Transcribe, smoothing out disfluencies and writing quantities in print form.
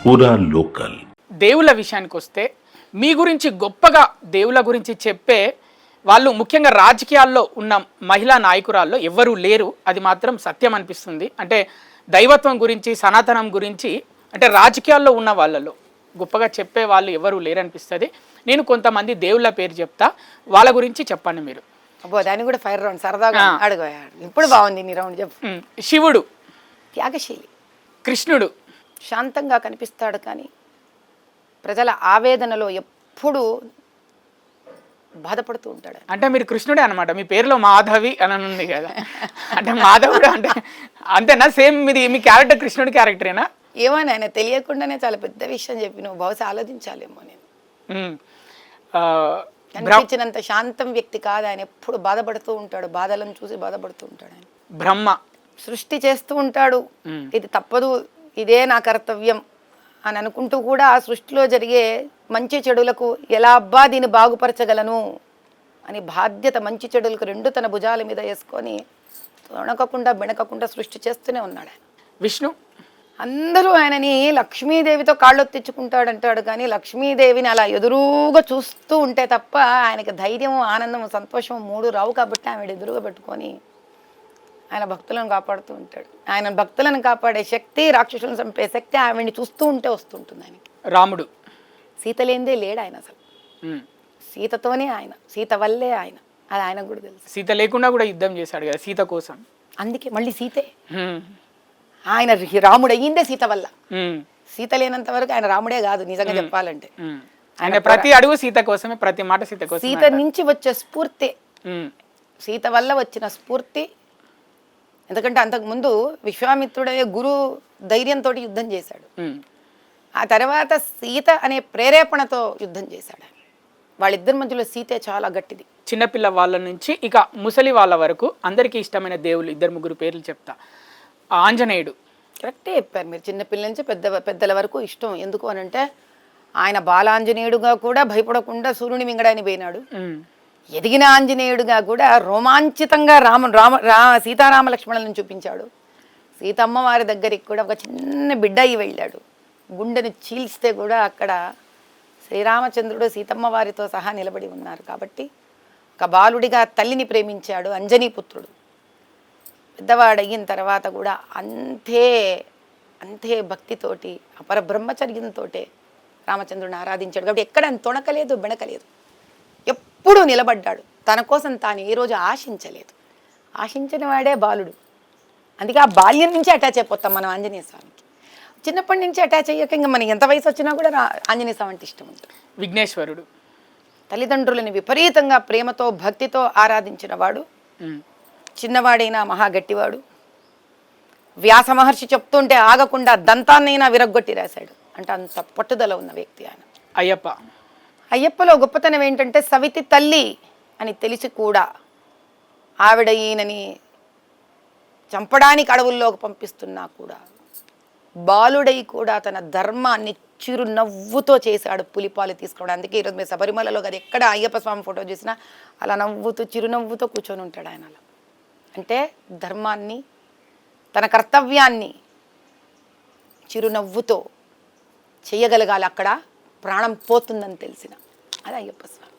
పూరా లోకల్. దేవుళ్ళ విషయానికి వస్తే మీ గురించి గొప్పగా దేవుళ్ళ గురించి చెప్పే వాళ్ళు ముఖ్యంగా రాజకీయాల్లో ఉన్న మహిళా నాయకురాల్లో ఎవ్వరూ లేరు. అది మాత్రం సత్యం అనిపిస్తుంది. అంటే దైవత్వం గురించి, సనాతనం గురించి, అంటే రాజకీయాల్లో ఉన్న వాళ్ళలో గొప్పగా చెప్పే వాళ్ళు ఎవరు లేరనిపిస్తుంది. నేను కొంతమంది దేవుళ్ళ పేరు చెప్తా, వాళ్ళ గురించి చెప్పండి మీరు. అబ్బో దాన్ని కూడా ఫైర్ రౌండ్ సరదాగా అడగయాడు. ఇప్పుడు బాగుంది నీ రౌండ్ చెప్పు. శివుడు త్యాగశీలి, కృష్ణుడు శాంతంగా కనిపిస్తాడు కానీ ప్రజల ఆవేదనలో ఎప్పుడు బాధపడుతూ ఉంటాడు. అంటే మీరు కృష్ణుడే అనమాట, మీ పేరులో మాధవి అని ఉంది కదా, అంటే మాధవుడు అంటే అంతేనా? సేమ్ మీది మీ క్యారెక్టర్ కృష్ణుడి క్యారెక్టరేనా? ఏమో ఆయన తెలియకుండానే చాలా పెద్ద విషయం చెప్పి నువ్వు బహుశా ఆలోచించాలేమో. నేను అనిపించినంత శాంతం వ్యక్తి కాదు ఆయన. ఎప్పుడు బాధపడుతూ ఉంటాడు, బాధలను చూసి బాధపడుతూ ఉంటాడు ఆయన. బ్రహ్మ సృష్టి చేస్తూ ఉంటాడు, ఇది తప్పదు, ఇదే నా కర్తవ్యం అని అనుకుంటూ కూడా ఆ సృష్టిలో జరిగే మంచి చెడులకు ఎలా అబ్బా దీన్ని బాగుపరచగలను అని బాధ్యత మంచి చెడులకు రెండు తన భుజాల మీద వేసుకొని తొణకకుండా బెణకకుండా సృష్టి చేస్తూనే ఉన్నాడు ఆయన. విష్ణు అందరూ ఆయనని లక్ష్మీదేవితో కాళ్ళొత్తించుకుంటాడంటాడు కానీ లక్ష్మీదేవిని అలా ఎదురుగా చూస్తూ ఉంటే తప్ప ఆయనకి ధైర్యం, ఆనందం, సంతోషం మూడు రావు. కాబట్టి ఆమె ఎదురుగా పెట్టుకొని ఆయన భక్తులను కాపాడుతూ ఉంటాడు. ఆయన భక్తులను కాపాడే శక్తి, రాక్షసులను చంపే శక్తి ఆవిడ్ని చూస్తూ ఉంటే వస్తుంటుంది ఆయనకి. రాముడు సీత లేనిదే లేడు ఆయన అసలు. సీతతోనే ఆయన, సీత వల్లే ఆయన, అది ఆయనకు కూడా తెలుసు. సీత లేకుండా కూడా యుద్ధం చేశాడు కదా సీత కోసం. అందుకే మళ్ళీ సీతే ఆయన రాముడు అయ్యిందే సీత వల్ల. సీత లేనంత వరకు ఆయన రాముడే కాదు నిజంగా చెప్పాలంటే. ఆయన ప్రతి అడుగు సీత కోసమే, ప్రతి మాట సీత కోసం. సీత నుంచి వచ్చే స్ఫూర్తి, సీత వల్ల వచ్చిన స్ఫూర్తి. ఎందుకంటే అంతకుముందు విశ్వామిత్రుడే గురు ధైర్యంతో యుద్ధం చేశాడు, ఆ తర్వాత సీత అనే ప్రేరేపణతో యుద్ధం చేశాడు. వాళ్ళిద్దరి మధ్యలో సీతే చాలా గట్టిది. చిన్నపిల్ల వాళ్ళ నుంచి ఇక ముసలి వాళ్ళ వరకు అందరికీ ఇష్టమైన దేవుళ్ళు ఇద్దరు ముగ్గురు పేర్లు చెప్తా. ఆంజనేయుడు కరెక్టే చెప్పారు మీరు. చిన్నపిల్ల నుంచి పెద్దల వరకు ఇష్టం. ఎందుకు అని అంటే ఆయన బాలాంజనేయుడుగా కూడా భయపడకుండా సూర్యుని మింగడాన్ని పోయినాడు. ఎదిగిన ఆంజనేయుడుగా కూడా రోమాంచితంగా సీతారామ లక్ష్మణులను చూపించాడు. సీతమ్మ వారి దగ్గరికి కూడా ఒక చిన్న బిడ్డ అయి వెళ్ళాడు. గుండెని చీల్స్తే కూడా అక్కడ శ్రీరామచంద్రుడు సీతమ్మ వారితో సహా నిలబడి ఉన్నారు. కాబట్టి ఒక బాలుడిగా తల్లిని ప్రేమించాడు. అంజనీ పుత్రుడు పెద్దవాడయిన తర్వాత కూడా అంతే అంతే భక్తితోటి అపర బ్రహ్మచర్యంతో రామచంద్రుడిని ఆరాధించాడు. కాబట్టి ఎక్కడ తొణకలేదు, బెణకలేదు, ఎప్పుడూ నిలబడ్డాడు. తన కోసం తాను ఏ రోజు ఆశించలేదు. ఆశించిన వాడే బాలుడు. అందుకే ఆ బాల్యం నుంచి అటాచ్ అయిపోతాం మనం ఆంజనేయ స్వామికి. చిన్నప్పటి నుంచి అటాచ్ అయ్యాక ఇంకా మనకి ఎంత వయసు వచ్చినా కూడా ఆంజనేయ స్వామి అంటే ఇష్టం ఉంటుంది. విఘ్నేశ్వరుడు తల్లిదండ్రులని విపరీతంగా ప్రేమతో భక్తితో ఆరాధించిన వాడు. చిన్నవాడైనా మహా గట్టివాడు. వ్యాస మహర్షి చెప్తుంటే ఆగకుండా దంతాన్నైనా విరగ్గొట్టి రాశాడు. అంటే అంత పట్టుదల ఉన్న వ్యక్తి ఆయన. అయ్యప్ప అయ్యప్పలో గొప్పతనం ఏంటంటే సవితి తల్లి అని తెలిసి కూడా ఆవిడ ఈయనని చంపడానికి అడవుల్లోకి పంపిస్తున్నా కూడా బాలుడై కూడా తన ధర్మాన్ని చిరునవ్వుతో చేశాడు. పులిపాలు తీసుకోవడం. అందుకే ఈరోజు మీరు శబరిమలలో కదా ఎక్కడ అయ్యప్ప స్వామి ఫోటో చూసినా అలా నవ్వుతూ చిరునవ్వుతో కూర్చొని ఉంటాడు ఆయన. అలా అంటే ధర్మాన్ని, తన కర్తవ్యాన్ని చిరునవ్వుతో చేయగలగాలి. అక్కడ ప్రాణం పోతుందని తెలిసిన అది అయ్యప్ప స్వామి.